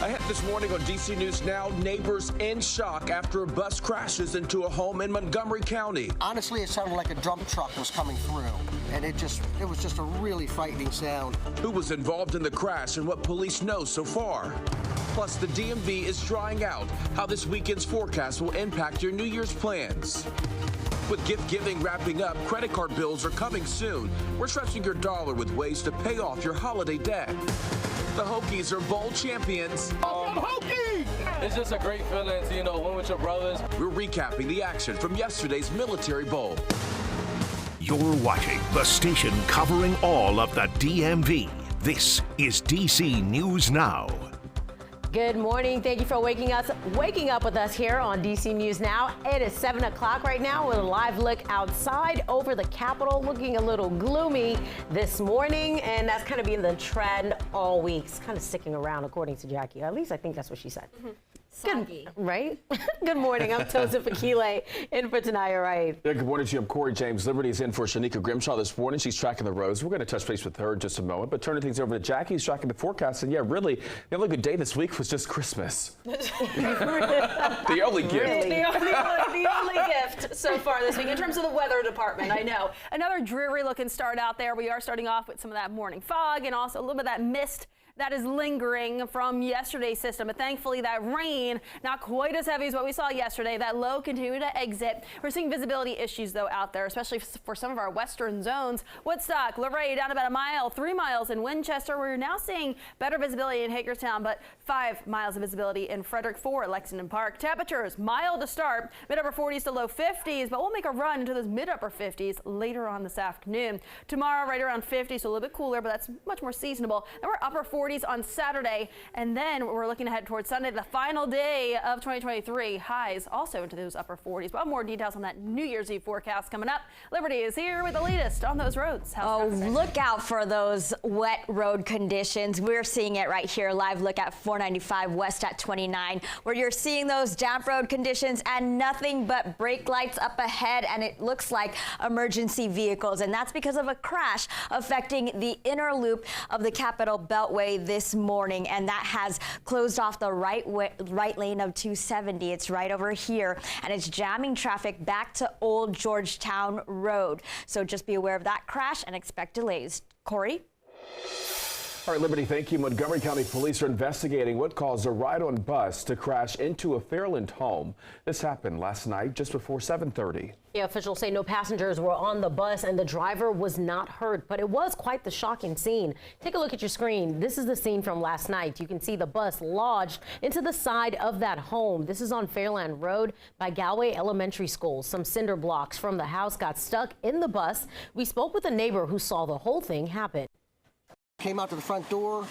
Ahead this morning on DC News Now, neighbors in shock after a bus crashes into a home in Montgomery County. Honestly, it sounded like a dump truck was coming through, and it was just a really frightening sound. Who was involved in the crash and what police know so far? Plus, the DMV is drying out. How this weekend's forecast will impact your New Year's plans. With gift giving wrapping up, credit card bills are coming soon. We're stretching your dollar with ways to pay off your holiday debt. The Hokies are bowl champions. Hokies! It's just a great feeling to, win with your brothers. We're recapping the action from yesterday's Military Bowl. You're watching the station covering all of the DMV. This is DC News Now. Good morning. Thank you for waking up with us here on DC News Now. It is 7 o'clock right now with a live look outside over the Capitol, looking a little gloomy this morning, and that's kind of been the trend all week. It's kind of sticking around, according to Jackie. At least I think that's what she said. Good, right? Good morning. I'm Tosa Fakile in for Tanaya Wright. Yeah, good morning to you. I'm Corey James. Liberty's in for Shanika Grimshaw this morning. She's tracking the roads. We're going to touch base with her in just a moment, but turning things over to Jackie, who's tracking the forecast. And yeah, really, the only good day this week was just Christmas. The only gift. Really? The only gift so far this week in terms of the weather department. I know. Another dreary looking start out there. We are starting off with some of that morning fog and also a little bit of that mist that is lingering from yesterday's system. But thankfully that rain, not quite as heavy as what we saw yesterday. That low continued to exit. We're seeing visibility issues though out there, especially for some of our western zones. Woodstock, Luray down about a mile, 3 miles in Winchester. We're now seeing better visibility in Hagerstown, but 5 miles of visibility in Frederick Ford, Lexington Park. Temperatures mild to start, mid-upper 40s to low 50s, but we'll make a run into those mid-upper 50s later on this afternoon. Tomorrow right around 50, so a little bit cooler, but that's much more seasonable. Then we're upper 40s on Saturday, and then we're looking ahead towards Sunday, the final day of 2023. Highs also into those upper 40s. But more details on that New Year's Eve forecast coming up. Liberty is here with the latest on those roads. Look out for those wet road conditions. We're seeing it right here. Live look at 495 west at 29, where you're seeing those damp road conditions and nothing but brake lights up ahead, and it looks like emergency vehicles, and that's because of a crash affecting the inner loop of the Capitol Beltway this morning, and that has closed off the right lane of 270. It's right over here, and it's jamming traffic back to Old Georgetown Road. So just be aware of that crash and expect delays. Corey? All right, Liberty, thank you. Montgomery County Police are investigating what caused a ride-on bus to crash into a Fairland home. This happened last night just before 7:30. Yeah, officials say no passengers were on the bus and the driver was not hurt, but it was quite the shocking scene. Take a look at your screen. This is the scene from last night. You can see the bus lodged into the side of that home. This is on Fairland Road by Galway Elementary School. Some cinder blocks from the house got stuck in the bus. We spoke with a neighbor who saw the whole thing happen. Came out to the front door,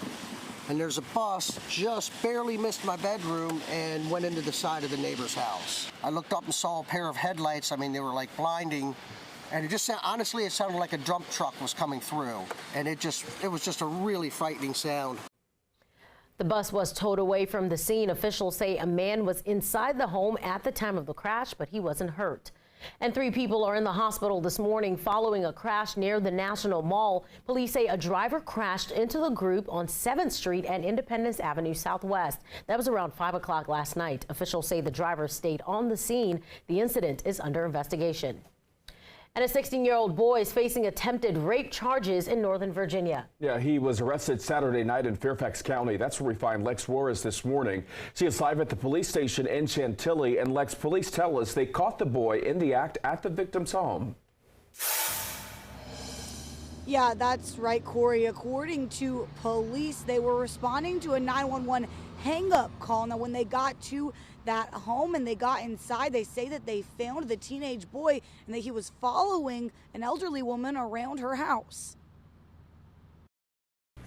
and there's a bus just barely missed my bedroom and went into the side of the neighbor's house. I looked up and saw a pair of headlights. I mean, they were like blinding, and honestly, it sounded like a dump truck was coming through, and it was just a really frightening sound. The bus was towed away from the scene. Officials say a man was inside the home at the time of the crash, but he wasn't hurt. And 3 people are in the hospital this morning following a crash near the National Mall. Police say a driver crashed into the group on 7th Street and Independence Avenue Southwest. That was around 5 o'clock last night. Officials say the driver stayed on the scene. The incident is under investigation. And a 16-year-old boy is facing attempted rape charges in Northern Virginia. Yeah, he was arrested Saturday night in Fairfax County. That's where we find Lex Juarez this morning. She is live at the police station in Chantilly. And Lex, police tell us they caught the boy in the act at the victim's home. Yeah, that's right, Corey. According to police, they were responding to a 911 hang-up call. Now, when they got to that home and they got inside, they say that they found the teenage boy and that he was following an elderly woman around her house.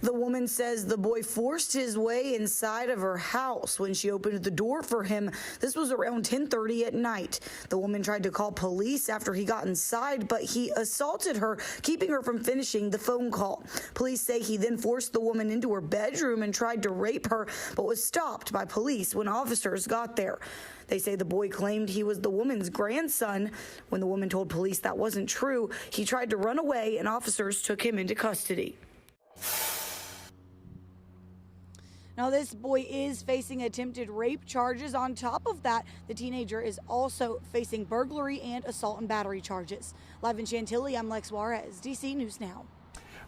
The woman says the boy forced his way inside of her house when she opened the door for him. This was around 10:30 at night. The woman tried to call police after he got inside, but he assaulted her, keeping her from finishing the phone call. Police say he then forced the woman into her bedroom and tried to rape her, but was stopped by police when officers got there. They say the boy claimed he was the woman's grandson. When the woman told police that wasn't true, he tried to run away and officers took him into custody. Now, this boy is facing attempted rape charges. On top of that, the teenager is also facing burglary and assault and battery charges. Live in Chantilly, I'm Lex Juarez, DC News Now.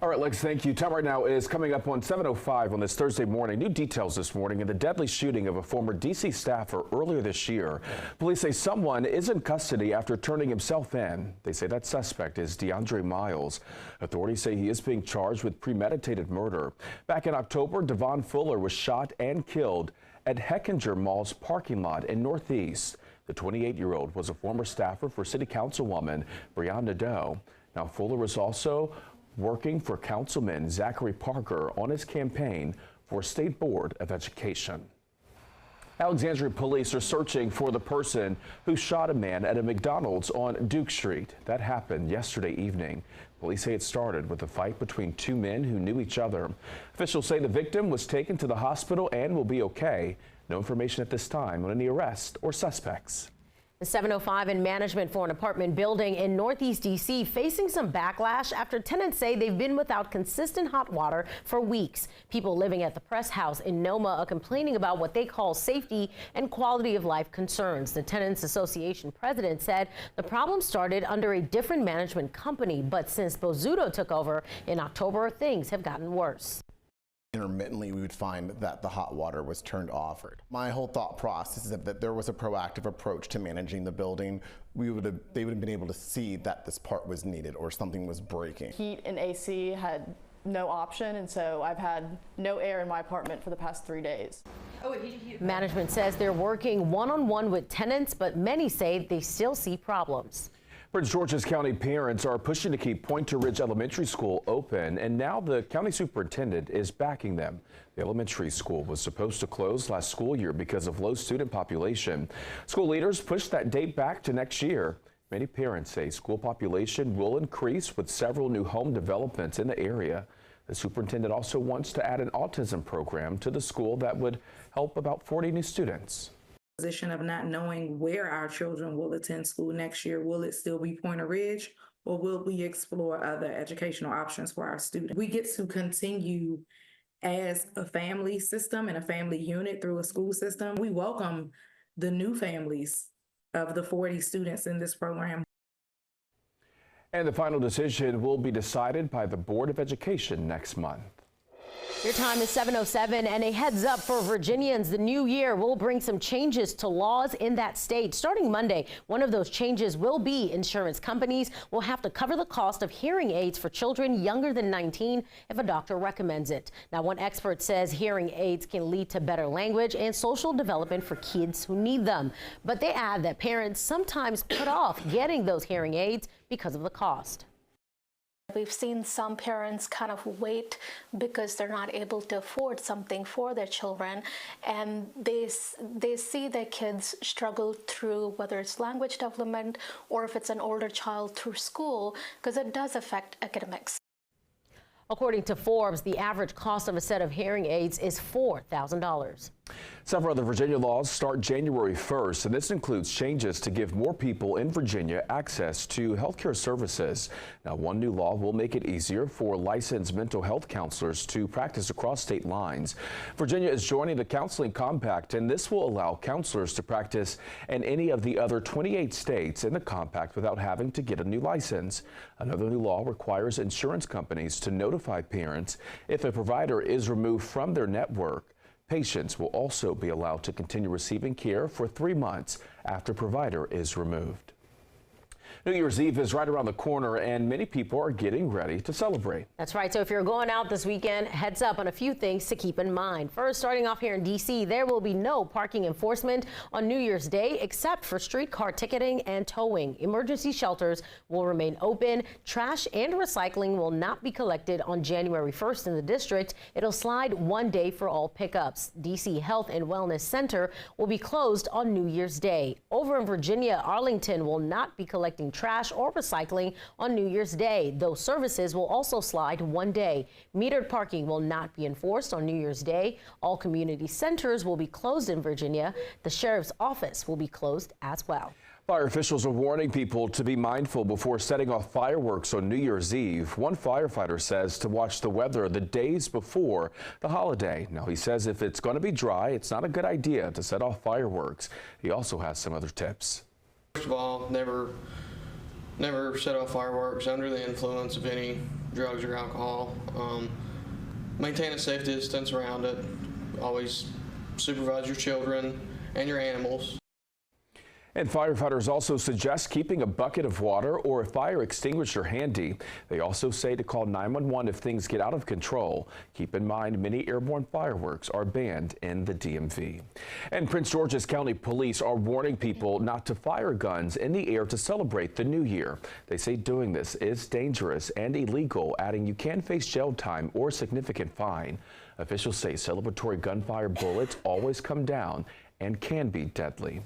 All right, Lex, thank you. Time right now is coming up on 7:05 on this Thursday morning. New details this morning in the deadly shooting of a former D.C. staffer earlier this year. Police say someone is in custody after turning himself in. They say that suspect is DeAndre Miles. Authorities say he is being charged with premeditated murder. Back in October, Devon Fuller was shot and killed at Hechinger Mall's parking lot in Northeast. The 28-year-old was a former staffer for City Councilwoman Brianna Nadeau. Now, Fuller was also working for Councilman Zachary Parker on his campaign for State Board of Education. Alexandria police are searching for the person who shot a man at a McDonald's on Duke Street. That happened yesterday evening. Police say it started with a fight between two men who knew each other. Officials say the victim was taken to the hospital and will be okay. No information at this time on any arrests or suspects. The 705 in management for an apartment building in Northeast D.C. facing some backlash after tenants say they've been without consistent hot water for weeks. People living at the Press House in Noma are complaining about what they call safety and quality of life concerns. The Tenants Association president said the problem started under a different management company, but since Bozzuto took over in October, things have gotten worse. Intermittently, we would find that the hot water was turned off. My whole thought process is that there was a proactive approach to managing the building. They would have been able to see that this part was needed or something was breaking. Heat and AC had no option, and so I've had no air in my apartment for the past 3 days. Management says they're working one-on-one with tenants, but many say they still see problems. Prince George's County parents are pushing to keep Pointer Ridge Elementary School open, and now the county superintendent is backing them. The elementary school was supposed to close last school year because of low student population. School leaders pushed that date back to next year. Many parents say school population will increase with several new home developments in the area. The superintendent also wants to add an autism program to the school that would help about 40 new students. Position of not knowing where our children will attend school next year. Will it still be Pointer Ridge, or will we explore other educational options for our students? We get to continue as a family system and a family unit through a school system. We welcome the new families of the 40 students in this program. And the final decision will be decided by the Board of Education next month. Your time is 7:07, and a heads up for Virginians. The new year will bring some changes to laws in that state. Starting Monday, one of those changes will be insurance companies will have to cover the cost of hearing aids for children younger than 19 if a doctor recommends it. Now, one expert says hearing aids can lead to better language and social development for kids who need them. But they add that parents sometimes put off getting those hearing aids because of the cost. We've seen some parents kind of wait because they're not able to afford something for their children, and they see their kids struggle through whether it's language development or if it's an older child through school, because it does affect academics. According to Forbes, the average cost of a set of hearing aids is $4,000. Several other Virginia laws start January 1st, and this includes changes to give more people in Virginia access to health care services. Now, one new law will make it easier for licensed mental health counselors to practice across state lines. Virginia is joining the Counseling Compact, and this will allow counselors to practice in any of the other 28 states in the compact without having to get a new license. Another new law requires insurance companies to notify parents if a provider is removed from their network. Patients will also be allowed to continue receiving care for 3 months after provider is removed. New Year's Eve is right around the corner, and many people are getting ready to celebrate. That's right. So if you're going out this weekend, heads up on a few things to keep in mind. First, starting off here in D.C., there will be no parking enforcement on New Year's Day except for streetcar ticketing and towing. Emergency shelters will remain open. Trash and recycling will not be collected on January 1st in the district. It'll slide one day for all pickups. D.C. Health and Wellness Center will be closed on New Year's Day. Over in Virginia, Arlington will not be collecting trash or recycling on New Year's Day. Those services will also slide one day. Metered parking will not be enforced on New Year's Day. All community centers will be closed in Virginia. The sheriff's office will be closed as well. Fire officials are warning people to be mindful before setting off fireworks on New Year's Eve. One firefighter says to watch the weather the days before the holiday. Now, he says if it's going to be dry, it's not a good idea to set off fireworks. He also has some other tips. First of all, never set off fireworks under the influence of any drugs or alcohol. Maintain a safe distance around it. Always supervise your children and your animals. And firefighters also suggest keeping a bucket of water or a fire extinguisher handy. They also say to call 911 if things get out of control. Keep in mind, many airborne fireworks are banned in the DMV. And Prince George's County Police are warning people not to fire guns in the air to celebrate the new year. They say doing this is dangerous and illegal, adding you can face jail time or significant fine. Officials say celebratory gunfire bullets always come down and can be deadly.